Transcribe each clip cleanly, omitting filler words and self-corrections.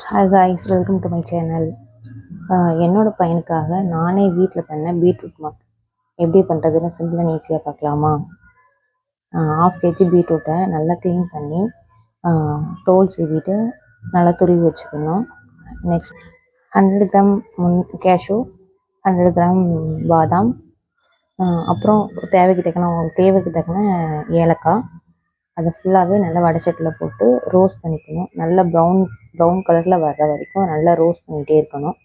Hi guys, welcome to my channel. என்னோட பையனுக்காக நானே வீட்டில் பண்ண பீட்ரூட் மாத் எப்படி பண்ணுறதுன்னு சிம்பிள் அண்ட் ஈஸியாக பார்க்கலாமா? 1/2 kg பீட்ரூட்டை நல்லா க்ளீன் பண்ணி தோல் சீவிட்டு நல்லா துருவி வச்சுக்கணும். நெக்ஸ்ட் 100 கிராம் கேஷ்யூ, 100 கிராம் பாதாம், அப்புறம் தேவைக்கு தக்கன ஏலக்காய், அதை ஃபுல்லாகவே நல்லா வடைச்சட்டில் போட்டு ரோஸ்ட் பண்ணிக்கணும். நல்லா ப்ரௌன் கலரில் வர்ற வரைக்கும் நல்லா ரோஸ்ட் பண்ணிகிட்டே இருக்கணும்.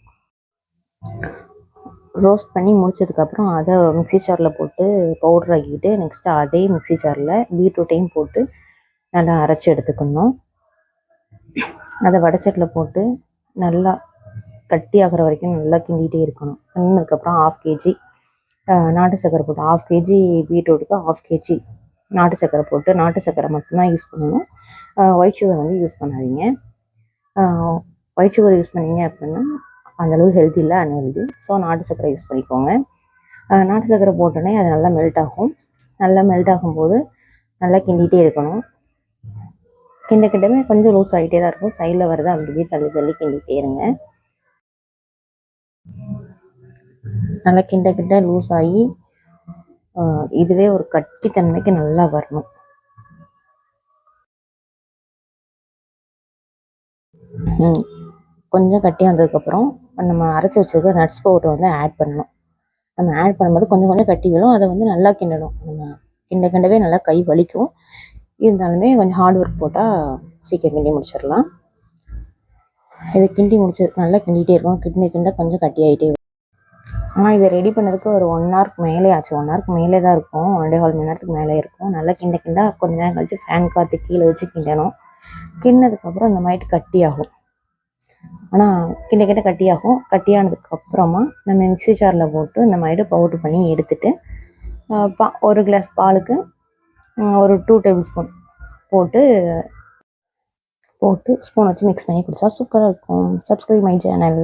ரோஸ்ட் பண்ணி முடிச்சதுக்கப்புறம் அதை மிக்ஸி ஜாரில் போட்டு பவுடர் ஆக்கிட்டு நெக்ஸ்ட்டு அதே மிக்ஸி ஜாரில் பீட்ரூட்டையும் போட்டு நல்லா அரைச்சி எடுத்துக்கணும். அதை வடைச்சட்டில் போட்டு நல்லா கட்டி ஆகிற வரைக்கும் நல்லா கிண்டிகிட்டே இருக்கணும். கிண்டினதுக்கப்புறம் 1/2 kg நாட்டு சர்க்கரை போட்டு 1/2 kg பீட்ரூட்டுக்கு 1/2 kg நாட்டு சர்க்கரை போட்டு, நாட்டு சர்க்கரை மட்டும்தான் யூஸ் பண்ணணும். ஒயிட் சுகர் வந்து யூஸ் பண்ணாதீங்க. ஒயிட் சுகர் யூஸ் பண்ணிங்க அப்படின்னா அந்தளவுக்கு ஹெல்த்தி இல்லை, அன்ஹெல்தி. ஸோ நாட்டு சர்க்கரை யூஸ் பண்ணிக்கோங்க. நாட்டு சர்க்கரை போட்டோன்னே அது நல்லா மெல்ட் ஆகும். நல்லா மெல்ட் ஆகும்போது நல்லா கிண்டிகிட்டே இருக்கணும். கிண்டமே கொஞ்சம் லூஸ் ஆகிட்டே தான் இருக்கும். சைடில் வரதை அப்படியே தள்ளி கிண்டிகிட்டே இருங்க. நல்லா கிண்ட லூஸ் ஆகி இதுவே ஒரு கட்டித்தன்மைக்கு நல்லா வரணும். கொஞ்சம் கட்டி வந்ததுக்கப்புறம் நம்ம அரைச்சி வச்சுருக்க நட்ஸ் பவுடரை வந்து ஆட் பண்ணணும். நம்ம ஆட் பண்ணும்போது கொஞ்சம் கட்டி விடும். அதை வந்து நல்லா கிண்டணும். நம்ம கிண்டவே நல்லா கை வலிக்கும். இருந்தாலுமே கொஞ்சம் ஹார்ட் ஒர்க் போட்டால் சீக்கிரம் கிண்டி முடிச்சிடலாம். இதை கிண்டி நல்லா கிண்டிகிட்டே இருக்கும். கிண்ட கொஞ்சம் கட்டி ஆகிட்டே வரும். ஆனால் இதை ரெடி பண்ணதுக்கு ஒரு 1 ஹவருக்கு மேலே ஆச்சு. 1 ஹவருக்கு மேலே தான் இருக்கும். 1.25 மணி நேரத்துக்கு மேலே இருக்கும். நல்லா கிண்ட கொஞ்ச நேரம் கழிச்சு ஃபேன் காற்று கீழே வச்சு கிண்டணும். கிண்ணதுக்கப்புறம் இந்த மாதிரி கட்டி ஆகும். ஆனால் கிண்ட கட்டியாகும். கட்டியானதுக்கப்புறமா நம்ம மிக்ஸி ஜாரில் போட்டு இந்த மாதிரி பவுட்ரு பண்ணி எடுத்துட்டு 1 கிளாஸ் பாலுக்கு ஒரு 2 டேபிள் ஸ்பூன் போட்டு ஸ்பூன் வச்சு மிக்ஸ் பண்ணி குடித்தா சூப்பராக இருக்கும். Subscribe my channel.